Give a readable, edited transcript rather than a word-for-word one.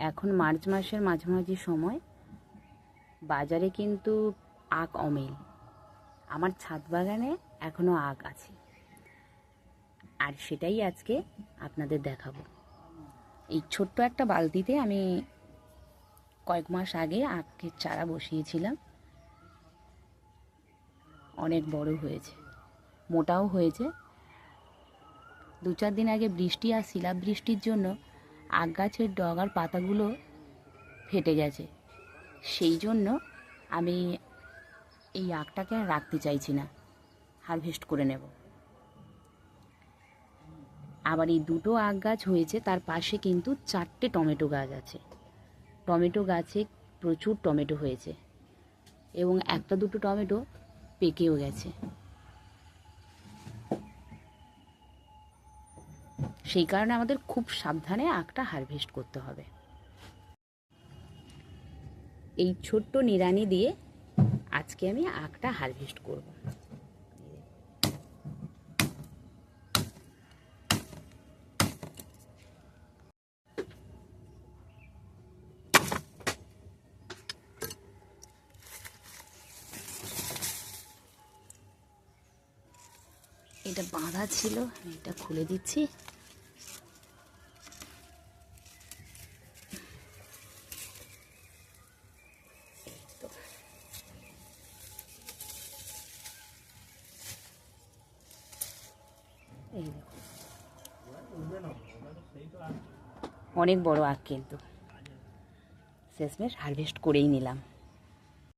এখন মার্চ মাসের মাঝামাঝি সময়, বাজারে কিন্তু আখ অমেল। আমার ছাদ বাগানে এখনও আখ আছে, আর সেটাই আজকে আপনাদের দেখাবো। এই ছোট্ট একটা বালতিতে আমি কয়েক মাস আগে আখের চারা বসিয়েছিলাম। অনেক বড় হয়েছে, মোটাও হয়েছে। 2-4 দিন আগে বৃষ্টি আর শিলাবৃষ্টির বৃষ্টির জন্য আখ গাছের ডগার পাতাগুলো ফেটে গেছে। সেই জন্য আমি এই আখটাকে আর রাখতে চাইছি না, হারভেস্ট করে নেব। আবার এই 2টো আখ গাছ হয়েছে, তার পাশে কিন্তু 4টে টমেটো গাছ আছে। টমেটো গাছে প্রচুর টমেটো হয়েছে এবং 1-2টো টমেটো পেকেও গেছে। সেই কারণে আমাদের খুব সাবধানে আখটা হারভেস্ট করতে হবে। এই ছোট্ট নিড়ানি দিয়ে আজকে আমি আখটা হারভেস্ট করব। এটা বাঁধা ছিল, এটা খুলে দিচ্ছি। এই অনেক বড় আখ, কিন্তু শেষমেশ হারভেস্ট করেই নিলাম।